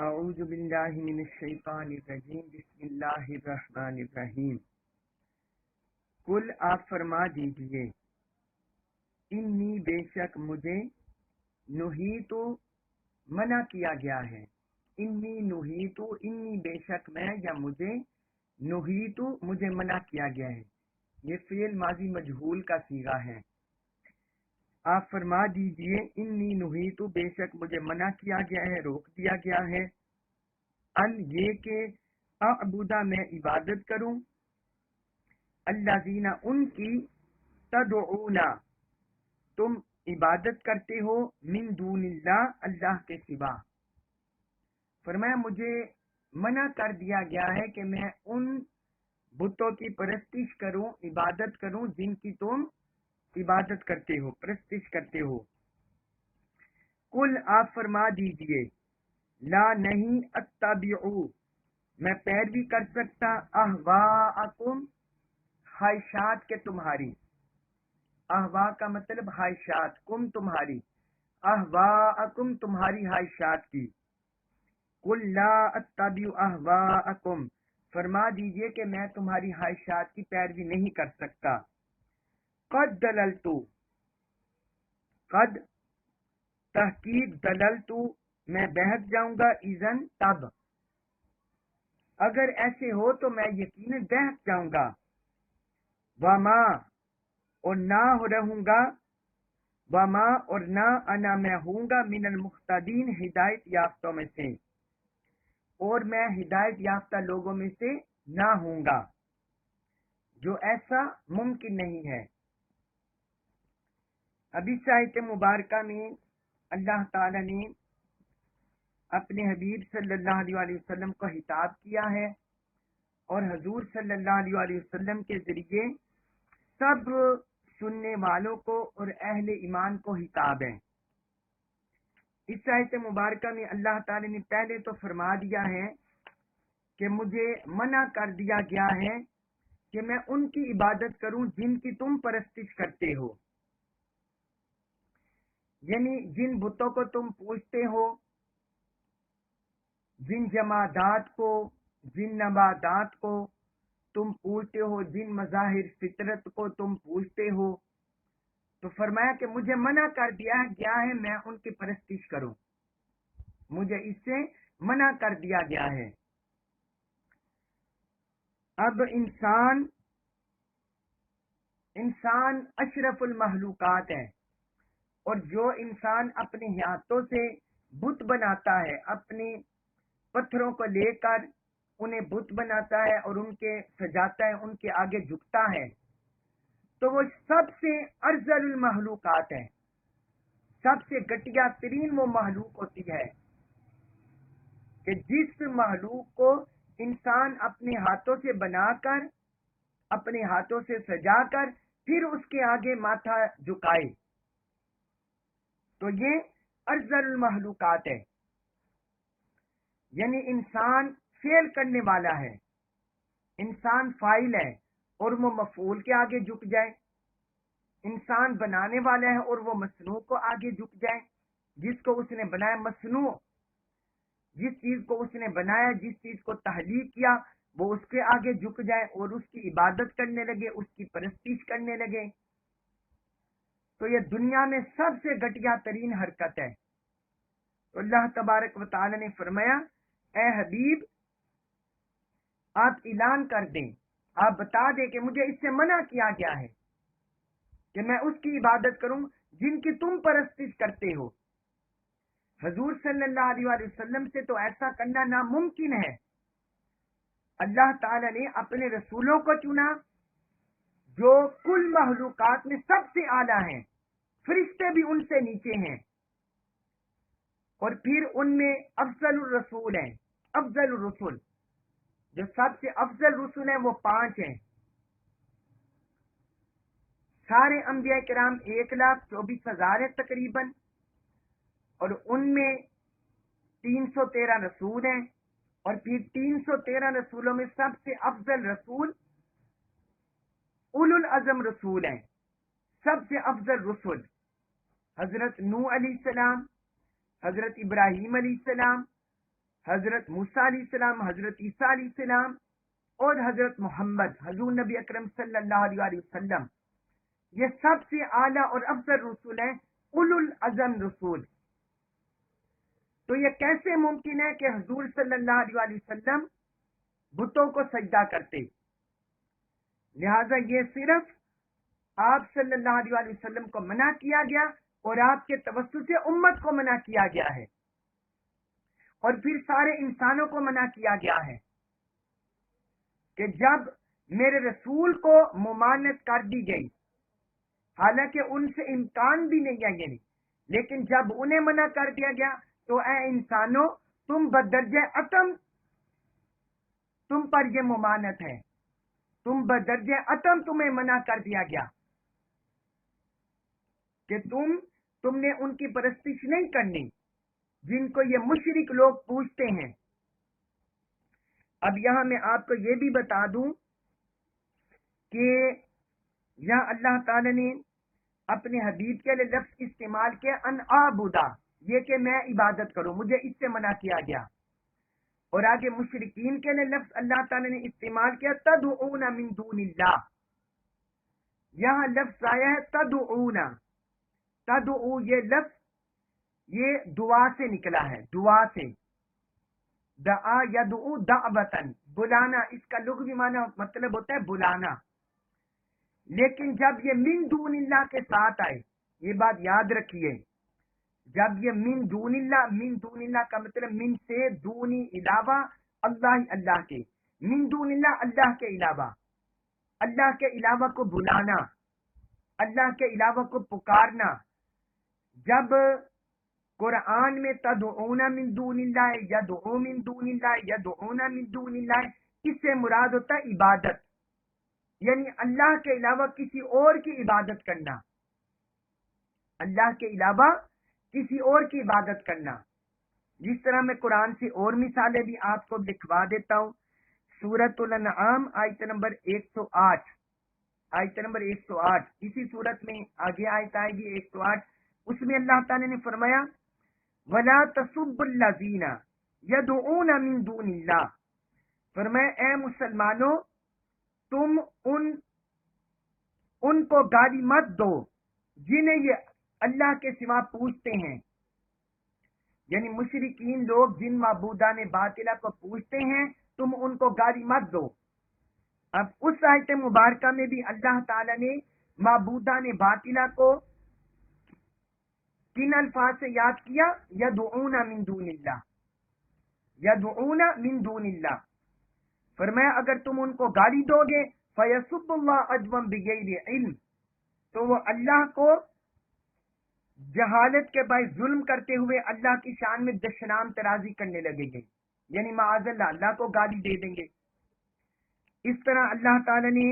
اعوذ باللہ من الشیطان الرجیم بسم اللہ الرحمن الرحیم۔ کل آپ فرما دیجئے، انی بے شک مجھے نہیتو منع کیا گیا ہے، انی نہیتو انی بے شک میں یا مجھے نہیتو مجھے منع کیا گیا ہے، یہ فعل ماضی مجہول کا صیغہ ہے۔ آپ فرما دیجئے انی نہیتو بے شک مجھے منع کیا گیا ہے، روک دیا گیا ہے، ان یہ کہ اعبدہ میں عبادت کروں، الذین ان کی تدعونا تم عبادت کرتے ہو، من دون اللہ اللہ کے سوا۔ فرمایا مجھے منع کر دیا گیا ہے کہ میں ان بتوں کی پرستش کروں، عبادت کروں جن کی تم عبادت کرتے ہو، پرستش کرتے ہو۔ کل آپ فرما دیجئے، لا نہیں اتبعو میں پیروی کر سکتا، اہواءکم خواہشات کے تمہاری، اہوا کا مطلب خواہشات، کم تمہاری، اہواءکم تمہاری خواہشات کی۔ قل لا اتبع اہواءکم فرما دیجئے کہ میں تمہاری خواہشات کی پیروی نہیں کر سکتا۔ قد دللتو قد تحقیق دللتو میں بہک جاؤں گا، اذن تب اگر ایسے ہو تو میں یقیناً بہک جاؤں گا، وما اور نہ رہوں گا، وما اور نہ انا میں ہوں گا، من المختدین ہدایت یافتوں میں سے، اور میں ہدایت یافتہ لوگوں میں سے نہ ہوں گا، جو ایسا ممکن نہیں ہے۔ ابھی آیت مبارکہ میں اللہ تعالی نے اپنے حبیب صلی اللہ علیہ وسلم کو خطاب کیا ہے، اور حضور صلی اللہ علیہ وسلم کے ذریعے سب سننے والوں کو اور اہل ایمان کو خطاب ہے۔ اس آیت مبارکہ میں اللہ تعالی نے پہلے تو فرما دیا ہے کہ مجھے منع کر دیا گیا ہے کہ میں ان کی عبادت کروں جن کی تم پرستش کرتے ہو، یعنی جن بتوں کو تم پوجتے ہو، جن جمادات کو، جن نباتات کو تم پوجتے ہو، جن مظاہر فطرت کو تم پوجتے ہو، تو فرمایا کہ مجھے منع کر دیا گیا ہے میں ان کی پرستش کروں، مجھے اس سے منع کر دیا گیا ہے۔ اب انسان اشرف المخلوقات ہے، اور جو انسان اپنے ہاتھوں سے بت بناتا ہے، اپنے پتھروں کو لے کر انہیں بت بناتا ہے اور ان کے سجاتا ہے، ان کے آگے جھکتا ہے، تو وہ سب سے ارذل المخلوقات ہے، سب سے گھٹیا ترین وہ مخلوق ہوتی ہے کہ جس مخلوق کو انسان اپنے ہاتھوں سے بنا کر، اپنے ہاتھوں سے سجا کر پھر اس کے آگے ماتھا جھکائے، تو یہ ارذل المخلوقات ہے۔ یعنی انسان فعل کرنے والا ہے، انسان فاعل ہے اور وہ مفعول کے آگے جھک جائے، انسان بنانے والا ہے اور وہ مصنوع کو آگے جھک جائے، جس کو اس نے بنایا، مصنوع جس چیز کو اس نے بنایا، جس چیز کو تخلیق کیا، وہ اس کے آگے جھک جائے اور اس کی عبادت کرنے لگے، اس کی پرستش کرنے لگے، تو یہ دنیا میں سب سے گھٹیا ترین حرکت ہے۔ تو اللہ تبارک و تعالی نے فرمایا، اے حبیب آپ اعلان کر دیں، آپ بتا دیں کہ مجھے اس سے منع کیا گیا ہے کہ میں اس کی عبادت کروں جن کی تم پرستش کرتے ہو۔ حضور صلی اللہ علیہ وسلم سے تو ایسا کرنا ناممکن ہے۔ اللہ تعالی نے اپنے رسولوں کو چنا جو کل مخلوقات میں سب سے اعلیٰ ہیں، فرشتے بھی ان سے نیچے ہیں، اور پھر ان میں افضل الرسول ہیں، افضل الرسل جو سب سے افضل رسول ہیں وہ 5 ہیں۔ سارے انبیاء کرام 1,24,000 ہیں تقریباً، اور ان میں 313 رسول ہیں، اور پھر 313 رسولوں میں سب سے افضل رسول اولو العزم رسول ہیں، سب سے افضل رسول حضرت نوح علیہ السلام، حضرت ابراہیم علیہ السلام، حضرت موسیٰ علیہ السلام، حضرت عیسیٰ علیہ السلام اور حضرت محمد حضور نبی اکرم صلی اللہ علیہ وسلم، یہ سب سے اعلیٰ اور افضل رسول ہیں، اولو العزم رسول۔ تو یہ کیسے ممکن ہے کہ حضور صلی اللہ علیہ وسلم بتوں کو سجدہ کرتے؟ لہذا یہ صرف آپ صلی اللہ علیہ وسلم کو منع کیا گیا اور آپ کے توسط سے امت کو منع کیا گیا ہے، اور پھر سارے انسانوں کو منع کیا گیا ہے کہ جب میرے رسول کو ممانعت کر دی گئی، حالانکہ ان سے امکان بھی نہیں ہے یعنی، لیکن جب انہیں منع کر دیا گیا تو اے انسانوں تم بدرجہ اتم، تم پر یہ ممانعت ہے، تم بدرجہ اتم تمہیں منع کر دیا گیا کہ تم نے ان کی پرستش نہیں کرنی جن کو یہ مشرک لوگ پوچھتے ہیں۔ اب یہاں میں آپ کو یہ بھی بتا دوں کہ یہاں اللہ تعالی نے اپنے حبیب کے لیے لفظ استعمال کیا ان اعبدا، یہ کہ میں عبادت کروں، مجھے اس سے منع کیا گیا، اور آگے مشرکین کے لیے لفظ اللہ تعالی نے استعمال کیا تدعون من دون اللہ، یہاں لفظ آیا ہے تدعون، تدعو یہ لفظ یہ دعا سے نکلا ہے، دعا سے، دعا یدعو دعوتن، بلانا، اس کا لغوی معنی مطلب ہوتا ہے بلانا، لیکن جب یہ من دون اللہ کے ساتھ آئے، یہ بات یاد رکھیے، جب یہ من دون اللہ کا مطلب من سے دونی علاوہ اللہ کے، من دون اللہ کے علاوہ، اللہ کے علاوہ کو بلانا، اللہ کے علاوہ کو پکارنا، جب قرآن میں تدعون من دون اللہ، یدعو من دون اللہ، یدعون من دون اللہ، اس سے مراد ہوتا ہے عبادت، یعنی اللہ کے علاوہ کسی اور کی عبادت کرنا، اللہ کے علاوہ کسی اور کی عبادت کرنا۔ جس طرح میں قرآن سے اور مثالیں بھی آپ کو لکھوا دیتا ہوں، سورۃ الانعام آیت نمبر 108، آیت نمبر 108، اسی سورت میں آگے آیت آئے گی 108، اس میں اللہ تعالی نے فرمایا وَلَا تَسُبُّوا الَّذِينَ يَدْعُونَ مِن دُونِ اللَّهِ، فرمایا اے مسلمانوں تم ان کو گالی مت دو جنہیں یہ اللہ کے سوا پوچھتے ہیں، یعنی مشرکین لوگ جن معبودان باطلہ کو پوچھتے ہیں تم ان کو گالی مت دو۔ اب اس آیت مبارکہ میں بھی اللہ تعالی نے معبودان باطلہ کو کن الفاظ سے یاد کیا؟ یدعون من دون اللہ، یدعون من دون اللہ، فرمایا اگر تم ان کو گالی دو گے فیسب اللہ عدوا بغیر علم، تو وہ اللہ کو جہالت کے باعث ظلم کرتے ہوئے اللہ کی شان میں دشنام ترازی کرنے لگیں گے، یعنی معاذ اللہ اللہ کو گالی دے دیں گے۔ اس طرح اللہ تعالی نے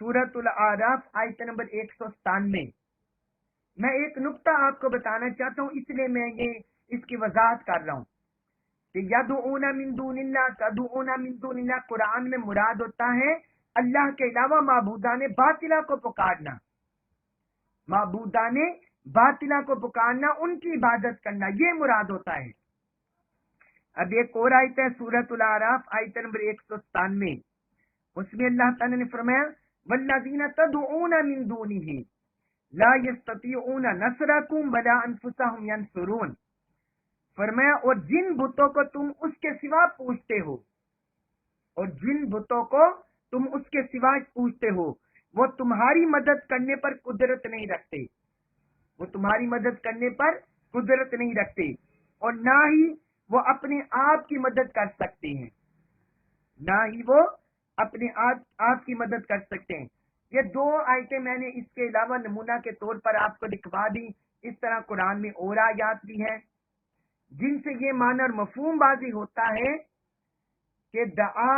سورۃ الاعراف آیت نمبر 197، میں ایک نقطہ آپ کو بتانا چاہتا ہوں، اس لیے میں یہ اس کی وضاحت کر رہا ہوں کہ یدعون من دون اللہ، تدعون من دون اللہ، قرآن میں مراد ہوتا ہے اللہ کے علاوہ معبودان باطلہ کو پکارنا، معبودان باطلہ کو پکارنا، ان کی عبادت کرنا، یہ مراد ہوتا ہے۔ اب ایک اور آیت ہے سورۃ الاعراف آیت نمبر 197، اس میں اللہ تعالی نے فرمایا والذین تدعون من دونہ لا یستطیعون نصرکم ولا انفسهم ینصرون، فرمایا اور جن بتوں کو تم اس کے سوا پوچھتے ہو، اور جن بتوں کو تم اس کے سوا پوچھتے ہو، وہ تمہاری مدد کرنے پر قدرت نہیں رکھتے، وہ تمہاری مدد کرنے پر قدرت نہیں رکھتے، اور نہ ہی وہ اپنے آپ کی مدد کر سکتے ہیں، نہ ہی وہ اپنے آپ کی مدد کر سکتے ہیں۔ یہ دو آیتیں میں نے اس کے علاوہ نمونہ کے طور پر آپ کو لکھوا دی، اس طرح قرآن میں اور آیات بھی ہیں جن سے یہ معنی اور مفہوم واضح ہوتا ہے کہ دعا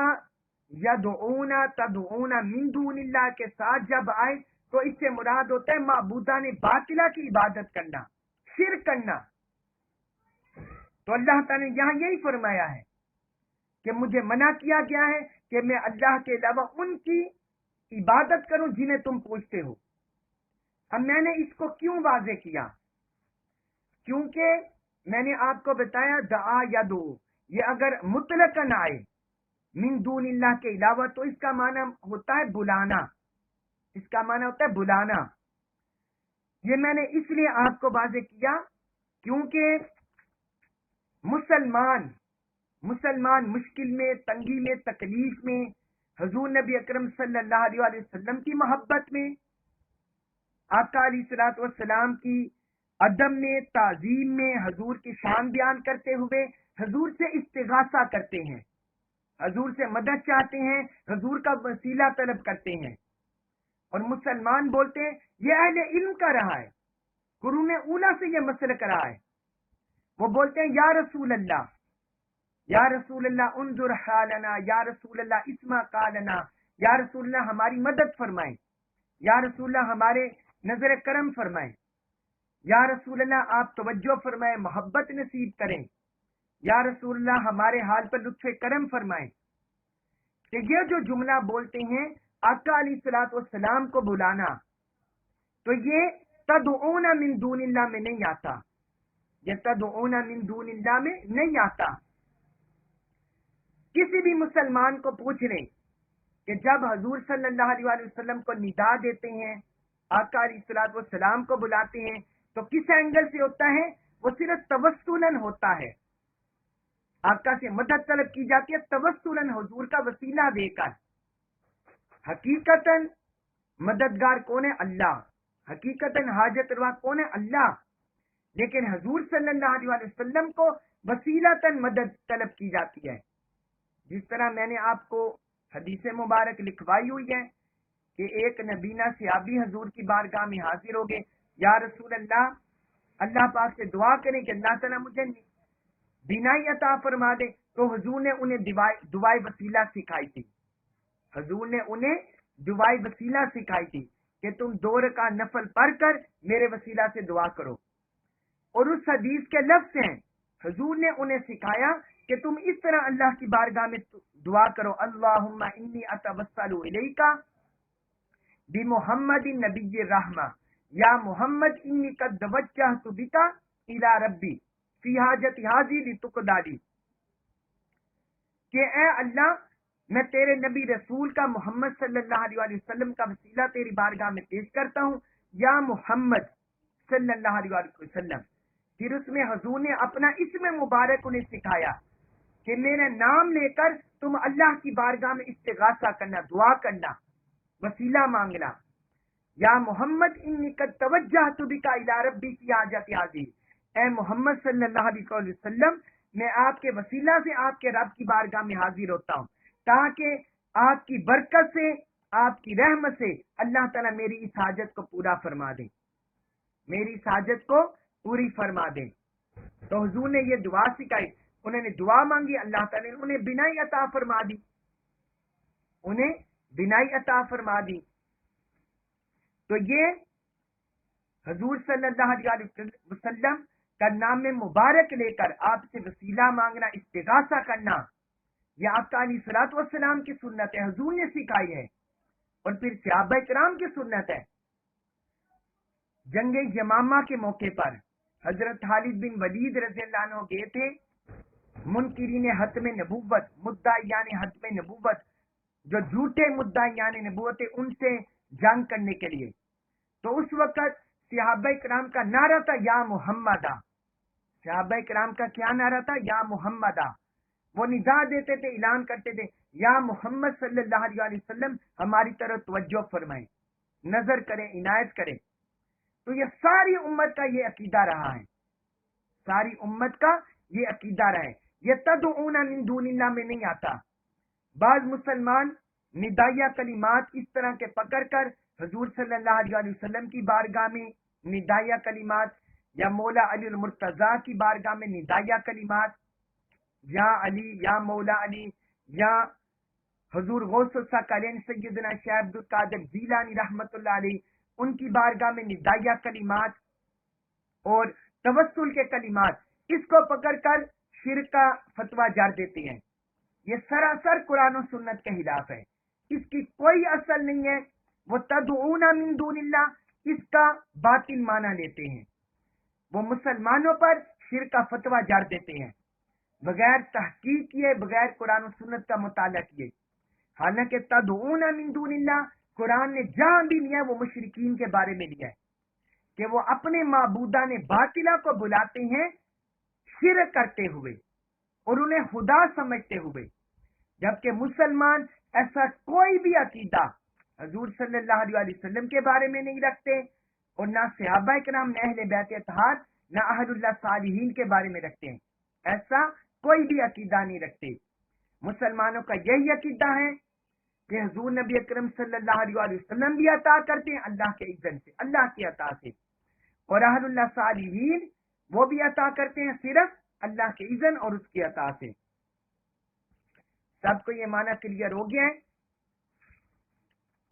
یدعون تدعون من دون اللہ کے ساتھ جب آئے تو اس سے مراد ہوتا ہے معبودان باطلہ کی عبادت کرنا، شرک کرنا۔ تو اللہ تعالی نے یہاں یہی فرمایا ہے کہ مجھے منع کیا گیا ہے کہ میں اللہ کے علاوہ ان کی عبادت کروں جنہیں تم پوچھتے ہو۔ اب میں نے اس کو کیوں واضح کیا؟ کیونکہ میں نے آپ کو بتایا دعا یدعو، یہ اگر مطلقاً آئے من دون اللہ کے علاوہ تو اس کا معنی ہوتا ہے بلانا، اس کا معنی ہوتا ہے بلانا۔ یہ میں نے اس لیے آپ کو واضح کیا کیونکہ مسلمان مشکل میں، تنگی میں، تکلیف میں، حضور نبی اکرم صلی اللہ علیہ وآلہ وسلم کی محبت میں، آقا علیہ الصلوۃ والسلام کی ادب میں، تعظیم میں، حضور کی شان بیان کرتے ہوئے حضور سے استغاثہ کرتے ہیں، حضور سے مدد چاہتے ہیں، حضور کا وسیلہ طلب کرتے ہیں۔ اور مسلمان بولتے ہیں یہ اہل علم کا رہا ہے، قرون اولا سے یہ مسلک رہا ہے، وہ بولتے ہیں یا رسول اللہ انظر حالنا، یا رسول اللہ اسمع قالنا، یا رسول اللہ ہماری مدد فرمائیں، یا رسول اللہ ہمارے نظر کرم فرمائیں، یا رسول اللہ آپ توجہ فرمائیں، محبت نصیب کریں، یا رسول اللہ ہمارے حال پر لطف کرم فرمائیں۔ کہ یہ جو جملہ بولتے ہیں آقا علیہ الصلوۃ والسلام کو بلانا، تو یہ تدعون من دون اللہ میں نہیں آتا، یہ تدعون من دون اللہ میں نہیں آتا۔ کسی بھی مسلمان کو پوچھ لیں کہ جب حضور صلی اللہ علیہ وآلہ وسلم کو ندا دیتے ہیں، آقا علیہ الصلوۃ والسلام کو بلاتے ہیں، تو کس اینگل سے ہوتا ہے؟ وہ صرف توسلاً ہوتا ہے، آقا سے مدد طلب کی جاتی ہے توسلاً، حضور کا وسیلہ دے کر۔ حقیقتاً مددگار کون ہے؟ اللہ۔ حقیقتاً حاجت روا کون ہے؟ اللہ۔ لیکن حضور صلی اللہ علیہ وآلہ وسلم کو وسیلتاً مدد طلب کی جاتی ہے، جس طرح میں نے آپ کو حدیث مبارک لکھوائی ہوئی ہے کہ ایک نبینا صحابی حضور کی بارگاہ میں حاضر ہو گئے، یا رسول اللہ، اللہ پاک سے دعا کریں کہ اللہ تعالیٰ مجھے بینائی عطا فرما دے۔ تو حضور نے انہیں دعائے وسیلہ سکھائی تھی، حضور نے انہیں دعائے وسیلہ سکھائی تھی کہ تم 2 رکعت نفل پڑھ کر میرے وسیلہ سے دعا کرو۔ اور اس حدیث کے لفظ ہیں، حضور نے انہیں سکھایا کہ تم اس طرح اللہ کی بارگاہ میں دعا کرو، اللہم انی اتوسل الیک بمحمد نبی الرحمہ، یا محمد انی قد توجہت بک الی ربی فی حاجت ہذی لتقضی لی، کہ اے اللہ میں تیرے نبی رسول کا محمد صلی اللہ علیہ وآلہ وسلم کا وسیلہ تیری بارگاہ میں پیش کرتا ہوں، یا محمد صلی اللہ علیہ وآلہ وسلم۔ پھر اس میں حضور نے اپنا اسم مبارک انہیں سکھایا کہ میرے نام لے کر تم اللہ کی بارگاہ میں استغاثہ کرنا، دعا کرنا، وسیلہ مانگنا۔ یا محمد انی قد توجہت بک الی ربی فی حاجت ہذی، اے محمد صلی اللہ علیہ وسلم، میں آپ کے وسیلہ سے آپ کے رب کی بارگاہ میں حاضر ہوتا ہوں، تاکہ آپ کی برکت سے، آپ کی رحمت سے اللہ تعالیٰ میری اس حاجت کو پورا فرما دے، میری اس حاجت کو پوری فرما دے۔ تو حضور نے یہ دعا سکھائی، انہوں نے دعا مانگی، اللہ تعالیٰ نے انہیں بینائی عطا فرما دی، انہیں بینائی عطا فرما دی۔ تو یہ حضور صلی اللہ علیہ وسلم کا نام مبارک لے کر آپ سے وسیلہ مانگنا، استغاثہ کرنا، یہ آقا علیہ الصلوۃ والسلام کی سنت ہے، حضور نے سکھائی ہے، اور پھر صحابہ کرام کی سنت ہے۔ جنگ یمامہ کے موقع پر حضرت خالد بن ولید رضی اللہ عنہ گئے تھے منکرین حتم نبوت، مدعیان حتم نبوت، جو جھوٹے مدعیان نبوت ہیں، ان سے جنگ کرنے کے لیے۔ تو اس وقت صحابہ کرام کا نعرہ تھا یا محمدہ، صحابہ کرام کا کیا نعرہ تھا؟ یا محمدہ۔ وہ ندا دیتے تھے، اعلان کرتے تھے یا محمد صلی اللہ علیہ وسلم ہماری طرف توجہ فرمائیں، نظر کریں، عنایت کریں۔ تو یہ ساری امت کا یہ عقیدہ رہا ہے، ساری امت کا یہ عقیدہ رہا ہے، یہ تدعون من دون اللہ میں نہیں آتا۔ بعض مسلمان ندائیہ کلمات اس طرح کے پکڑ کر حضور صلی اللہ علیہ وسلم کی بارگاہ میں ندائیہ کلمات، یا مولا علی المرتضیٰ کی بارگاہ میں ندائیہ کلمات، یا علی، یا مولا علی، یا حضور غوث الثقلین سیدنا شیخ عبد القادر جیلانی رحمت اللہ علیہ، ان کی بارگاہ میں ندائیہ کلمات اور توسل کے کلمات، اس کو پکڑ کر شرک کا فتویٰ جار دیتے ہیں۔ یہ سراسر قرآن و سنت کے خلاف ہے، اس کی کوئی اصل نہیں ہے۔ وہ تدعون من دون اللہ، اس کا باطل معنی لیتے ہیں، وہ مسلمانوں پر شرک کا فتویٰ جار دیتے ہیں۔ بغیر تحقیق کیے، بغیر قرآن و سنت کا مطالعہ کیے. حالانکہ تدعون من دون اللہ قرآن نے جہاں بھی لیا وہ مشرکین کے بارے میں لیا ہے کہ وہ اپنے معبودان باطلہ کو بلاتے ہیں شرک کرتے ہوئے اور انہیں خدا سمجھتے ہوئے، جبکہ مسلمان ایسا کوئی بھی عقیدہ حضور صلی اللہ علیہ وسلم کے بارے میں نہیں رکھتے، اور نہ صحابہ کرام، نہ اہل بیت اتحاد، نہ اہل اللہ صالحین کے بارے میں رکھتے ہیں. ایسا کوئی بھی عقیدہ نہیں رکھتے. مسلمانوں کا یہی عقیدہ ہے کہ حضور نبی اکرم صلی اللہ علیہ وسلم بھی عطا کرتے ہیں اللہ کے اذن سے، اللہ کی عطا سے، اور اہل اللہ صالحین وہ بھی عطا کرتے ہیں صرف اللہ کے اذن اور اس کی عطا سے. سب کو یہ معنی کلیئر ہو گیا ہے.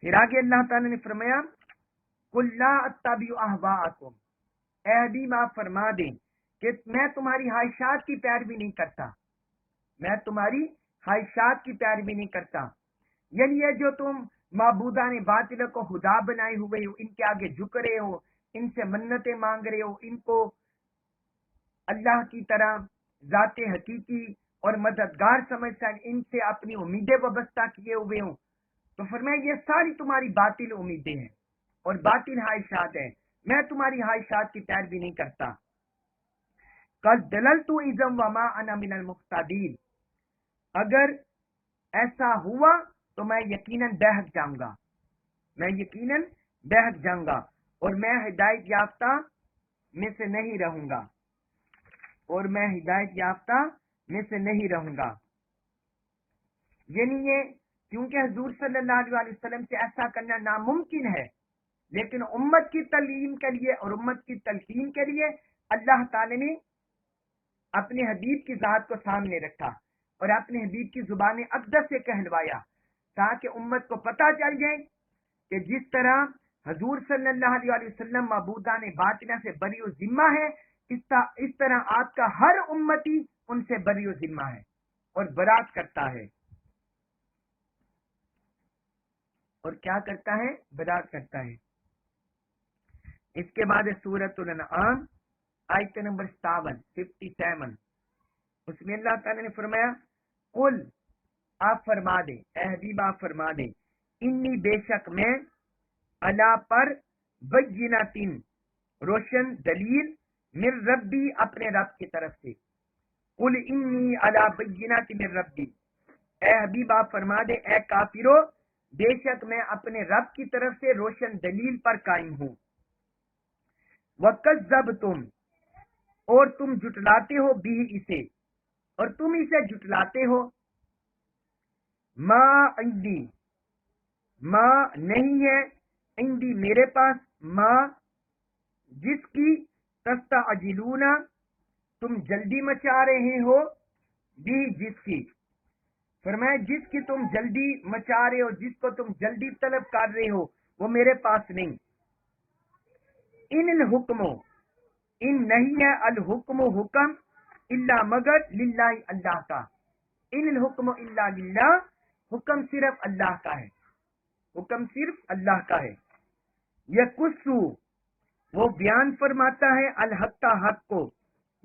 پھر آگے اللہ تعالی نے فرمایا قُلْ لَا أَتَّبِعُ أَهْوَاءَكُمْ، اے حبیب آپ فرما دیں کہ میں تمہاری خواہشات کی پیروی نہیں کرتا، میں تمہاری خواہشات کی پیروی نہیں کرتا. یعنی یہ جو تم معبودان باطل کو خدا بنائے ہوئے ہو، ان کے آگے جھک رہے ہو، ان سے منتیں مانگ رہے ہو، ان کو اللہ کی طرح ذات حقیقی اور مددگار سمجھتا ہے، ان سے اپنی امیدیں وابستہ کیے ہوئے ہوں، تو فرمایا یہ ساری تمہاری باطل امیدیں ہیں اور باطل خواہشات ہیں، میں تمہاری خواہشات کی پیروی نہیں کرتا. قد دللت اذا وما انا من المهتدین، اگر ایسا ہوا تو میں یقیناً بہک جاؤں گا، میں یقیناً بہک جاؤں گا، اور میں ہدایت یافتہ میں سے نہیں رہوں گا، اور میں ہدایت یافتہ میں سے نہیں رہوں گا. یعنی یہ کیونکہ حضور صلی اللہ علیہ وسلم سے ایسا کرنا ناممکن ہے، لیکن امت کی تعلیم کے لیے اور امت کی تلقین کے لیے اللہ تعالی نے اپنے حبیب کی ذات کو سامنے رکھا اور اپنے حبیب کی زبان اقدس سے کہلوایا، تاکہ امت کو پتہ چل جائے کہ جس طرح حضور صلی اللہ علیہ وسلم معبودان باطنہ سے بری و ذمہ ہے، اس طرح آپ کا ہر امتی ان سے بری و ذمہ ہے اور برات کرتا ہے. اور کیا کرتا ہے؟ برات کرتا ہے. اس کے بعد سورۃ الانعام آیت نمبر 57، اس میں اللہ تعالی نے فرمایا قل، آپ فرما دیں، اے حبیب آپ فرما دیں، انی بے شک میں، علا پر، بینۃ روشن دلیل، من ربی اپنے رب کی طرف سے. قل انی علی بینۃ من ربی، اے حبیب آپ فرما دیں اے کافرو، بے شک میں اپنے رب کی طرف سے روشن دلیل پر قائم ہوں. وَكَذَّبْتُمْ، اور تم جھٹلاتے ہو بھی اسے، اور تم اسے جھٹلاتے ہو. ما عندی، ما نہیں ہے، عندی میرے پاس، ما جس کی تستعجلون تم جلدی مچا رہے ہو، بھی جس کی، فرمایا جس کی تم جلدی مچا رہے ہو، جس کو تم جلدی طلب کر رہے ہو، وہ میرے پاس نہیں. ان الحکم، ان نہیں ہے الحکم حکم، الا مگر للہ اللہ کا. ان الحکم الا للہ، حکم صرف اللہ کا ہے، حکم صرف اللہ کا ہے. یقصو، وہ بیان فرماتا ہے، الحق حق کو،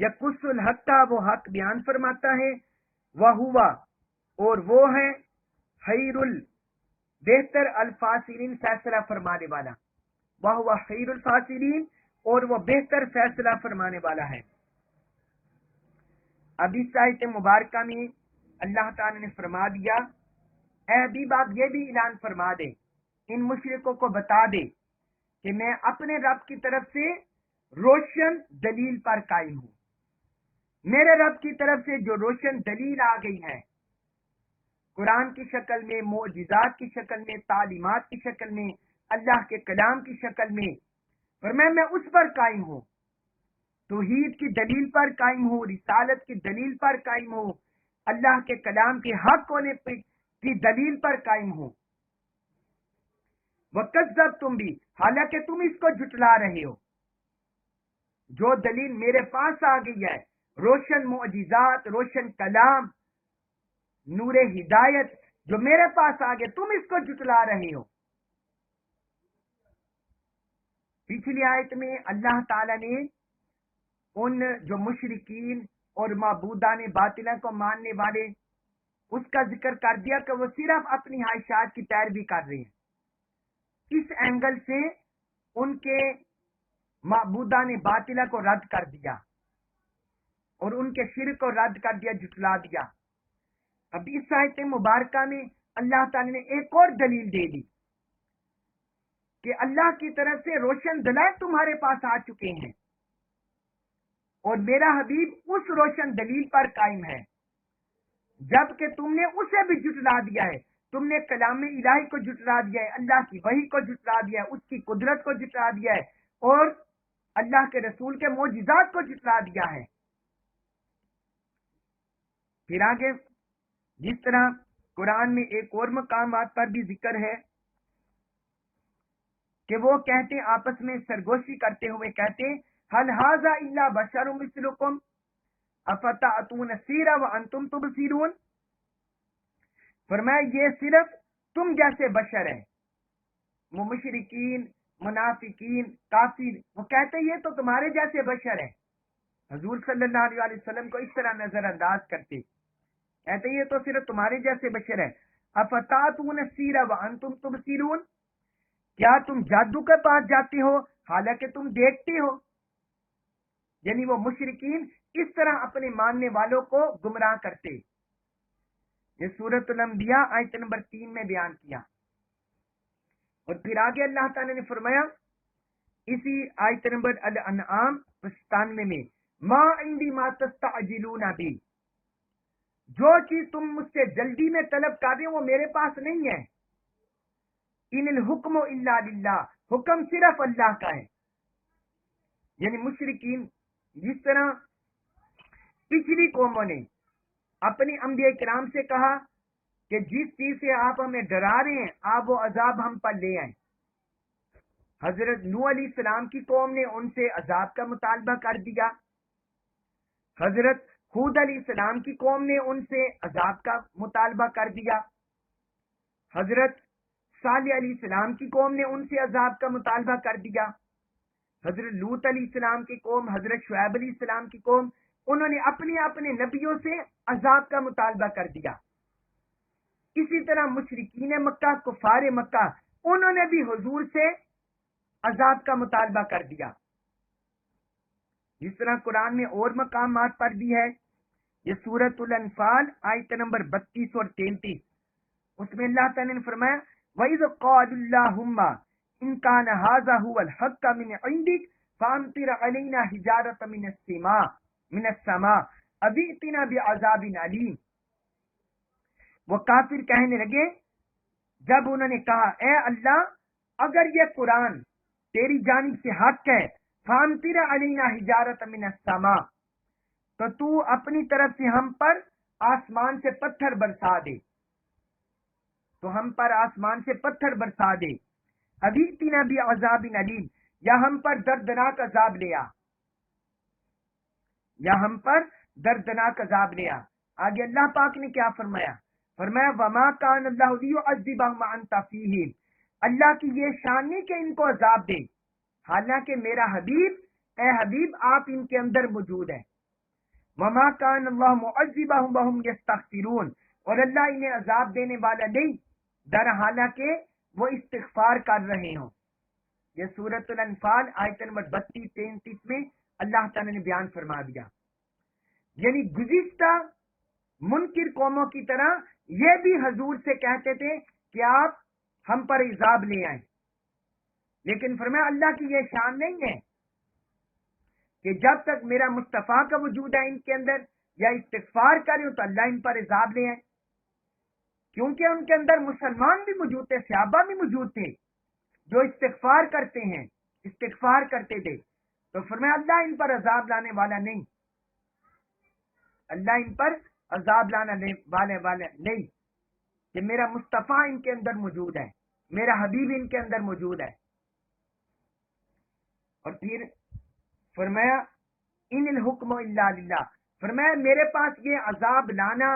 یقص الحق وہ حق بیان فرماتا ہے، وہوا اور وہ ہے، خیر بہتر الفاصلین فیصلہ فرمانے والا، وہوا خیر الفاصلین اور وہ بہتر فیصلہ فرمانے والا ہے. اب اس آیت مبارکہ میں اللہ تعالی نے فرما دیا، اے حبیب آپ یہ بھی اعلان فرما دیں، ان مشرکوں کو بتا دے کہ میں اپنے رب کی طرف سے روشن دلیل پر قائم ہوں. میرے رب کی طرف سے جو روشن دلیل آ گئی ہے، قرآن کی شکل میں، معجزات کی شکل میں، تعلیمات کی شکل میں، اللہ کے کلام کی شکل میں، فرمایا میں اس پر قائم ہوں، توحید کی دلیل پر قائم ہوں، رسالت کی دلیل پر قائم ہوں، اللہ کے کلام کے حق ہونے کی دلیل پر قائم ہوں. وَكَذَّبْتُمْ تم بھی، حالانکہ تم اس کو جھٹلا رہے ہو. جو دلیل میرے پاس آ گئی ہے، روشن معجزات، روشن کلام، نور ہدایت جو میرے پاس آ گئے، تم اس کو جھٹلا رہے ہو. پچھلی آیت میں اللہ تعالی نے ان جو مشرکین اور معبودان باطلہ کو ماننے والے، اس کا ذکر کر دیا کہ وہ صرف اپنی خواہشات کی پیروی کر رہے ہیں۔ اس اینگل سے ان کے معبودان باطلہ کو رد کر دیا اور ان کے شرک کو رد کر دیا، جھٹلا دیا۔ اب اس آیت مبارکہ میں اللہ تعالی نے ایک اور دلیل دے دی کہ اللہ کی طرف سے روشن دلائل تمہارے پاس آ چکے ہیں اور میرا حبیب اس روشن دلیل پر قائم ہے، جبکہ تم نے اسے بھی جھٹلا دیا ہے۔ تم نے کلام الہی کو جھٹلا دیا ہے، اللہ کی وحی کو جھٹلا دیا ہے، اس کی قدرت کو جھٹلا دیا ہے اور اللہ کے رسول کے معجزات کو جھٹلا دیا ہے۔ پھر آگے جس طرح قرآن میں ایک اور مقامات پر بھی ذکر ہے کہ وہ کہتے آپس میں سرگوشی کرتے ہوئے کہتے حل ھذا الا بشر مثلکم افتأتون السحر وانتم تبصرون، فرمایا یہ صرف تم جیسے بشر ہے۔ وہ مشرکین، منافقین، کافر وہ کہتے یہ تو تمہارے جیسے بشر ہے، حضور صلی اللہ علیہ وسلم کو اس طرح نظر انداز کرتے، کہتے یہ تو صرف تمہارے جیسے بشر ہے۔ افتأتون السحر وانتم تبصرون، کیا تم جادو کے پاس جاتے ہو حالانکہ تم دیکھتے ہو؟ یعنی وہ مشرکین اس طرح اپنے ماننے والوں کو گمراہ کرتے۔ یہ سورۃ الانبیاء آیت نمبر 3 میں بیان کیا۔ اور پھر آگے اللہ تعالی نے فرمایا اسی آیت نمبر الانعام 97 میں ما عندی ما تستعجلون بی، جو چیز تم مجھ سے جلدی میں طلب کر رہے ہو وہ میرے پاس نہیں ہے۔ ان الحکم الا للہ، حکم صرف اللہ کا ہے۔ یعنی مشرکین جس طرح پچھلی قوموں نے اپنی انبیاء کرام سے کہا کہ جس چیز سے آپ ہمیں ڈرا رہے ہیں آپ وہ عذاب ہم پر لے آئیں، حضرت نوح علیہ السلام کی قوم نے ان سے عذاب کا مطالبہ کر دیا، حضرت ہود علیہ السلام کی قوم نے ان سے عذاب کا مطالبہ کر دیا، حضرت صالح علیہ السلام کی قوم نے ان سے عذاب کا مطالبہ کر دیا، حضرت لوط علیہ السلام کی قوم، حضرت شعیب علیہ السلام کی قوم، انہوں نے اپنے نبیوں سے عذاب کا مطالبہ کر دیا۔ اسی طرح مشرکین مکہ، کفار مکہ، انہوں نے بھی حضور سے عذاب کا مطالبہ کر دیا۔ جس طرح قرآن میں اور مقامات پر بھی ہے، یہ سورۃ الانفال آیت نمبر 32 اور 33، اس میں اللہ تعالی نے فرمایا وَإِذْ قَالُوا اللَّهُمَّ إِنْ كَانَ هَذَا هُوَ الْحَقَّ مِنْ عِنْدِكَ فَأَمْطِرْ عَلَيْنَا حِجَارَةً مِنَ السَّمَاءِ أَوْ ائْتِنَا بِعَذَابٍ أَلِيمٍ۔ وہ کافر کہنے لگے جب انہوں نے کہا اے اللہ اگر یہ قرآن تیری جانب سے حق ہے فَأَمْطِرْ عَلَيْنَا حِجَارَةً مِنَ السَّمَاءِ، تو تو اپنی طرف سے ہم پر آسمان سے پتھر برسا دے، تو ہم پر آسمان سے پتھر برسا دے، ابھی تینا بھی عذاب علیم، یا ہم پر دردناک عذاب لیا، یا ہم پر دردناک عذاب لیا۔ آگے اللہ پاک نے کیا فرمایا؟ فرمایا وما کان اللہ لیعذبہم وانت فیہم، اللہ کی یہ شان نہیں کہ ان کو عذاب دے حالانکہ میرا حبیب، اے حبیب آپ ان کے اندر موجود ہیں۔ وما کان اللہ معذبہم وہم یستغفرون، اور اللہ انہیں عذاب دینے والا نہیں در حالانکہ وہ استغفار کر رہے ہوں۔ یہ سورۃ الانفال آیت نمبر 32-33 میں اللہ تعالی نے بیان فرما دیا۔ یعنی گزشتہ منکر قوموں کی طرح یہ بھی حضور سے کہتے تھے کہ آپ ہم پر عذاب لے آئیں، لیکن فرمایا اللہ کی یہ شان نہیں ہے کہ جب تک میرا مصطفیٰ کا وجود ہے ان کے اندر یا استغفار کریں تو اللہ ان پر عذاب لے آئے، کیونکہ ان کے اندر مسلمان بھی موجود تھے، صحابہ بھی موجود تھے جو استغفار کرتے ہیں، استغفار کرتے تھے، تو فرمایا اللہ ان پر عذاب لانے والا نہیں، اللہ ان پر عذاب لانے والا نہیں کہ میرا مصطفیٰ ان کے اندر موجود ہے، میرا حبیب ان کے اندر موجود ہے۔ اور پھر فرمایا ان الحکم الا للہ، فرمایا میرے پاس یہ عذاب لانا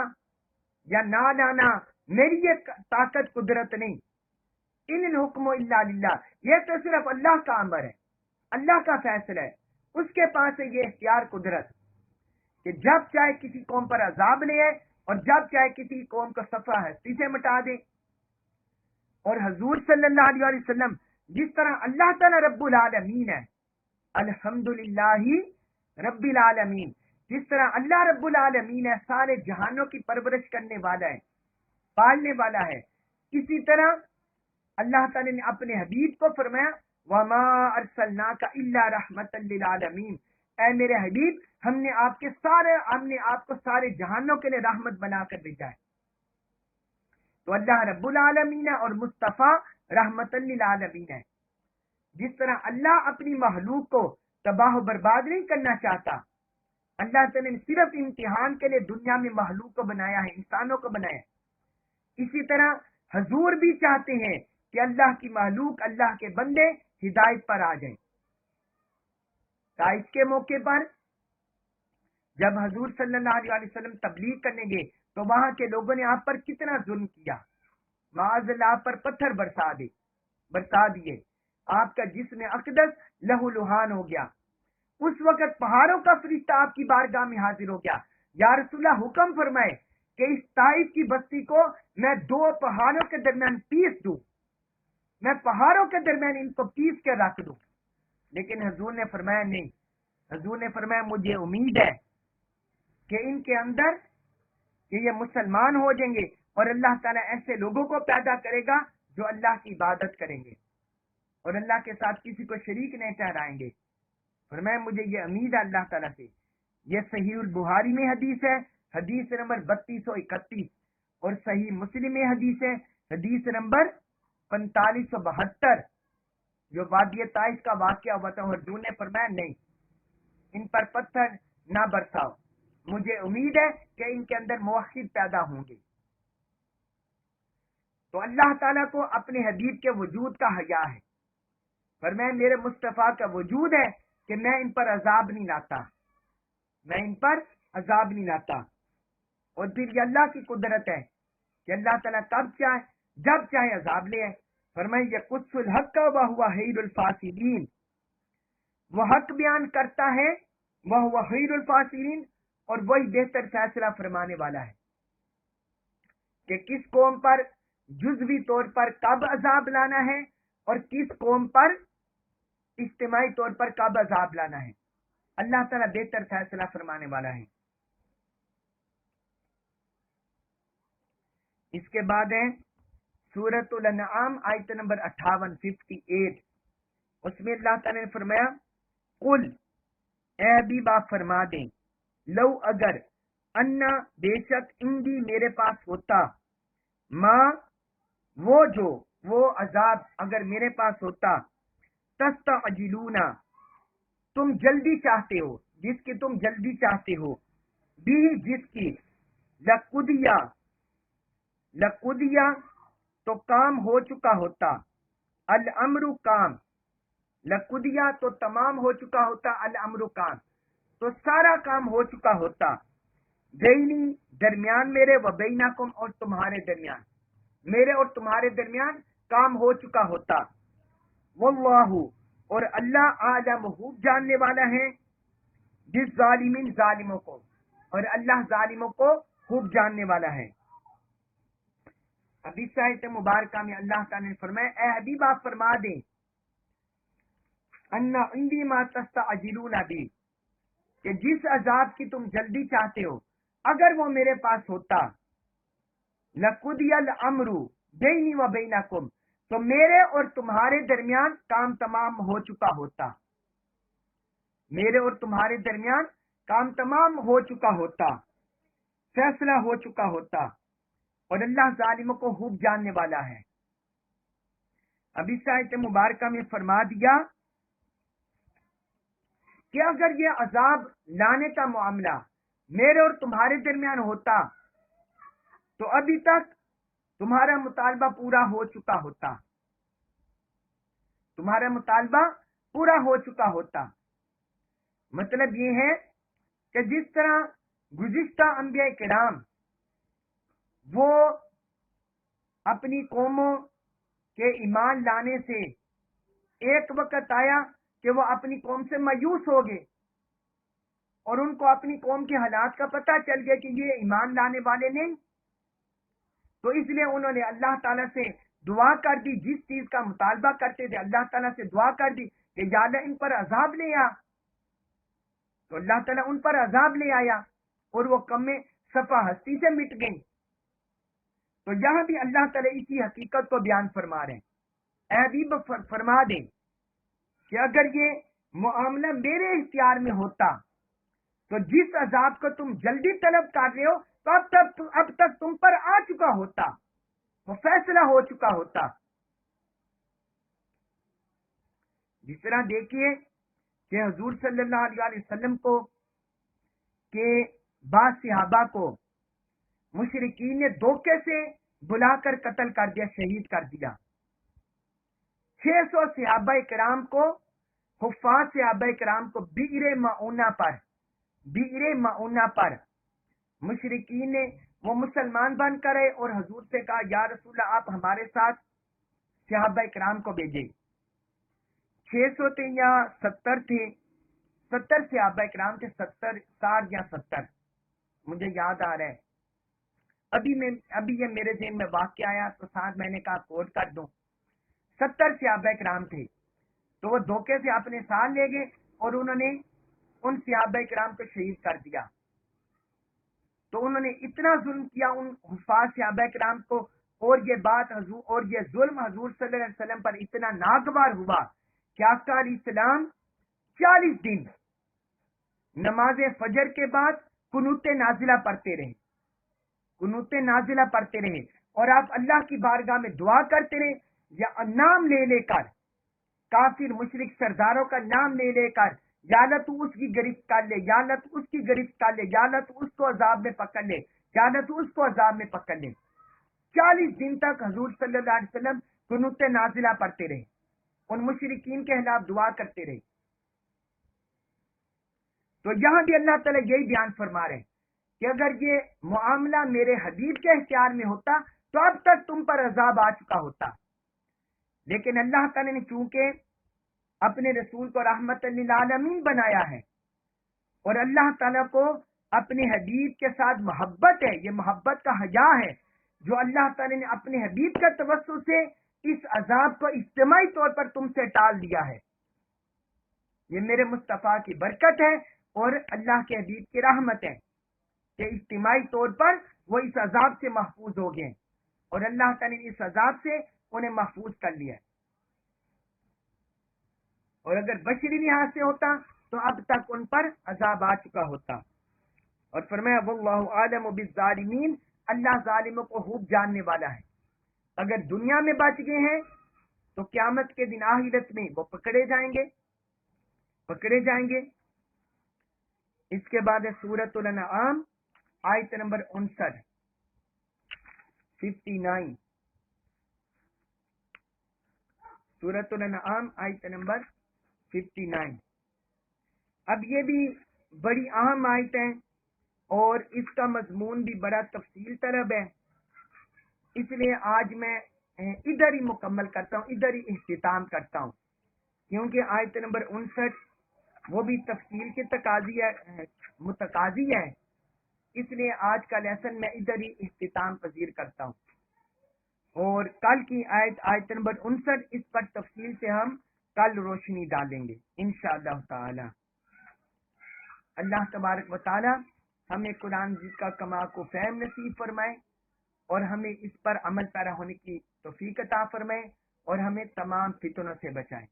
یا نہ لانا میری یہ طاقت قدرت نہیں، ان الحکم الا للہ، یہ تو صرف اللہ کا امر ہے، اللہ کا فیصلہ ہے، اس کے پاس ہے یہ اختیار قدرت۔ کہ جب چاہے کسی قوم پر عذاب لے آئے اور جب چاہے کسی قوم کو صفحہ ہستی سے مٹا دے. اور حضور صلی اللہ علیہ وسلم جس طرح اللہ تعالیٰ رب العالمین ہے، الحمدللہ رب العالمین، جس طرح اللہ رب العالمین ہے، سارے جہانوں کی پرورش کرنے والا ہے، پالنے والا ہے، اسی طرح اللہ تعالیٰ نے اپنے حبیب کو فرمایا وَمَا أَرْسَلْنَاكَ إِلَّا رَحْمَةً لِّلْعَالَمِينَ، اے میرے حبیب ہم نے آپ کو سارے جہانوں کے لیے رحمت بنا کر بھیجا ہے. تو اللہ رب العالمین ہے اور مصطفیٰ رحمت للعالمین ہے. جس طرح اللہ اپنی مخلوق کو تباہ و برباد نہیں کرنا چاہتا، اللہ تعالیٰ نے صرف امتحان کے لیے دنیا میں مخلوق کو بنایا ہے، انسانوں کو بنایا ہے. اسی طرح حضور بھی چاہتے ہیں کہ اللہ کی مخلوق، اللہ کے بندے ہدایت پر آ جائیں. تائف کے موقع پر جب حضور صلی اللہ علیہ وسلم تبلیغ کرنے گئے تو وہاں کے لوگوں نے آپ پر کتنا ظلم کیا، معاذ اللہ پر پتھر برسا دیے، آپ کا جسم اقدس لہو لہان ہو گیا. اس وقت پہاڑوں کا فرشتہ آپ کی بارگاہ میں حاضر ہو گیا، یا رسول اللہ حکم فرمائے کہ اس طائف کی بستی کو میں 2 پہاڑوں کے درمیان پیس دوں، میں پہاڑوں کے درمیان ان کو پیس کے رکھ دوں. لیکن حضور نے فرمایا نہیں. حضور نے فرمایا مجھے امید ہے کہ ان کے اندر کہ یہ مسلمان ہو جائیں گے اور اللہ تعالیٰ ایسے لوگوں کو پیدا کرے گا جو اللہ کی عبادت کریں گے اور اللہ کے ساتھ کسی کو شریک نہیں ٹھہرائیں گے. فرمایا مجھے یہ امید ہے اللہ تعالیٰ سے. یہ صحیح البخاری میں حدیث ہے، حدیث نمبر 3231، اور صحیح مسلم میں حدیث ہے، حدیث نمبر 4572، جو وادی طائف کا واقعہ ہوا تھا. حضور نے فرمایا نہیں، ان پر پتھر نہ برساؤ، مجھے امید ہے کہ ان کے اندر موحد پیدا ہوں گے. تو اللہ تعالیٰ کو اپنے حبیب کے وجود کا حیا ہے. فرمایا میرے مصطفیٰ کا وجود ہے کہ میں ان پر عذاب نہیں لاتا، اور پھر یہ اللہ کی قدرت ہے کہ اللہ تعالیٰ کب چاہے جب چاہے عذاب لے آئے. فرمایا یقص الحق وہو خیر الفاصلین، وہ حق بیان کرتا ہے، وہو خیر الفاصلین، اور وہی بہتر فیصلہ فرمانے والا ہے کہ کس قوم پر جزوی طور پر کب عذاب لانا ہے اور کس قوم پر اجتماعی طور پر کب عذاب لانا ہے. اللہ تعالیٰ بہتر فیصلہ فرمانے والا ہے. اس کے بعد ہے سورۃ الانعام آیت نمبر 58، اس میں اللہ تعالیٰ نے فرمایا قل، اے حبیب آپ فرما دیں، لو اگر، انا بے شک، اندی میرے پاس ہوتا، ماں وہ عذاب اگر میرے پاس ہوتا، تستعجلونا تم جلدی چاہتے ہو، جس کی تم جلدی چاہتے ہو، بھی جس کی، لقضیا تو کام ہو چکا ہوتا، الامر کام، لقضیا تو تمام ہو چکا ہوتا، الامر کام تو سارا کام ہو چکا ہوتا، بینی درمیان میرے، و بینکم اور تمہارے درمیان، میرے اور تمہارے درمیان کام ہو چکا ہوتا. واللہ اور اللہ عالم خوب جاننے والا ہے، جس ظالمین ظالموں کو، اور اللہ ظالموں کو خوب جاننے والا ہے. اب اس آیت مبارکہ میں اللہ تعالی نے فرمایا اے حبیب آپ فرما دیں ان عندی ما تستعجلون بھی، کہ جس عذاب کی تم جلدی چاہتے ہو اگر وہ میرے پاس ہوتا، لقضی الامر بینی و بینکم تو میرے اور تمہارے درمیان کام تمام ہو چکا ہوتا، میرے اور تمہارے درمیان کام تمام ہو چکا ہوتا، فیصلہ ہو چکا ہوتا، اور اللہ ظالموں کو خوب جاننے والا ہے. اب اس آیت مبارکہ میں فرما دیا کہ اگر یہ عذاب لانے کا معاملہ میرے اور تمہارے درمیان ہوتا تو ابھی تک تمہارا مطالبہ پورا ہو چکا ہوتا، تمہارا مطالبہ پورا ہو چکا ہوتا. مطلب یہ ہے کہ جس طرح گزشتہ انبیاء کرام وہ اپنی قوموں کے ایمان لانے سے ایک وقت آیا کہ وہ اپنی قوم سے مایوس ہو گئے، اور ان کو اپنی قوم کے حالات کا پتہ چل گیا کہ یہ ایمان لانے والے نہیں، تو اس لیے انہوں نے اللہ تعالیٰ سے دعا کر دی، جس چیز کا مطالبہ کرتے تھے اللہ تعالیٰ سے دعا کر دی کہ یا اللہ ان پر عذاب لے آ، تو اللہ تعالیٰ ان پر عذاب لے آیا اور وہ کم صفا ہستی سے مٹ گئی۔ تو یہاں بھی اللہ تعالیٰ اسی حقیقت کو بیان فرما رہے ہیں، اے حبیب فرما دیں کہ اگر یہ معاملہ میرے اختیار میں ہوتا تو جس عذاب کو تم جلدی طلب کر رہے ہو تو اب تک تم پر آ چکا ہوتا، وہ فیصلہ ہو چکا ہوتا۔ جس طرح دیکھیے کہ حضور صلی اللہ علیہ وسلم کو کہ بعض صحابہ کو مشرکین نے دھوکے سے بلا کر قتل کر دیا، شہید کر دیا۔ 600 صحابہ کرام کو، حفاظ صحابہ کرام کو بئر معونہ پر مشرکین نے وہ مسلمان بن کر آئے اور حضور سے کہا یا رسول اللہ آپ ہمارے ساتھ صحابہ کرام کو بھیجے۔ 600 تھے یا 70 تھے، 70 صحابہ کرام تھے، 60 یا 70 مجھے یاد آ رہا ہے، ابھی یہ میرے ذہن میں واقع آیا تو ساتھ میں نے کہا کوٹ کر دوں۔ 70 صحابہ کرام تھے، تو وہ دھوکے سے اپنے ساتھ لے گئے اور انہوں نے ان صحابہ کرام کو شہید کر دیا۔ تو انہوں نے اتنا ظلم کیا ان حفاظ صحابہ کرام کو، اور یہ بات اور یہ ظلم حضور صلی اللہ علیہ وسلم پر اتنا ناگوار ہوا کہ آقا علیہ السلام 40 دن نماز فجر کے بعد قنوت نازلہ پڑھتے رہے اور آپ اللہ کی بارگاہ میں دعا کرتے رہے، یا نام لے لے کر، کافر مشرک سرداروں کا نام لے لے کر، یا اللہ تو اس کی گرفت کر لے، یا اللہ تو اس کی گرفت کر لے، یا اللہ تو اس کو عذاب میں پکڑ لے، یا اللہ تو اس کو عذاب میں پکڑ لے۔ 40 دن تک حضور صلی اللہ علیہ وسلم قنوت نازلہ پڑھتے رہے، ان مشرکین کے خلاف دعا کرتے رہے۔ تو یہاں بھی اللہ تعالیٰ یہی بیان فرما رہے ہیں کہ اگر یہ معاملہ میرے حبیب کے اختیار میں ہوتا تو اب تک تم پر عذاب آ چکا ہوتا، لیکن اللہ تعالیٰ نے چونکہ اپنے رسول کو رحمت للعالمین بنایا ہے اور اللہ تعالیٰ کو اپنے حبیب کے ساتھ محبت ہے، یہ محبت کا حیا ہے جو اللہ تعالیٰ نے اپنے حبیب کا توسط سے اس عذاب کو اجتماعی طور پر تم سے ٹال دیا ہے۔ یہ میرے مصطفیٰ کی برکت ہے اور اللہ کے حبیب کی رحمت ہے کہ اجتماعی طور پر وہ اس عذاب سے محفوظ ہو گئے اور اللہ تعالیٰ نے اس عذاب سے انہیں محفوظ کر لیا ہے۔ اور اگر بشری لحاظ سے ہوتا تو اب تک ان پر عذاب آ چکا ہوتا۔ اور فرمایا واللہ عالم بالظالمین، اللہ ظالموں کو خوب جاننے والا ہے۔ اگر دنیا میں بچ گئے ہیں تو قیامت کے دن آخرت میں وہ پکڑے جائیں گے۔ اس کے بعد سورۃ الانعام آیت نمبر 59 سورۃ الانعام آیت نمبر 59۔ اب یہ بھی بڑی اہم آیت ہے اور اس کا مضمون بھی بڑا تفصیل طلب ہے، اس لیے آج میں ادھر ہی مکمل کرتا ہوں، ادھر ہی اختتام کرتا ہوں، کیونکہ آیت نمبر 59 وہ بھی تفصیل کے متقاضی ہے، اس لیے آج کا لیسن میں ادھر ہی اختتام پذیر کرتا ہوں، اور کل کی آیت نمبر 59 اس پر تفصیل سے ہم کل روشنی ڈالیں گے انشاءاللہ تعالی۔ اللہ تبارک و تعالی ہمیں قرآن کا کما کو فہم نصیب فرمائے اور ہمیں اس پر عمل پیرا ہونے کی توفیق عطا فرمائے اور ہمیں تمام فتنوں سے بچائے۔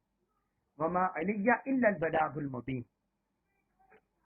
وما علیہ الا البلاغ المبین۔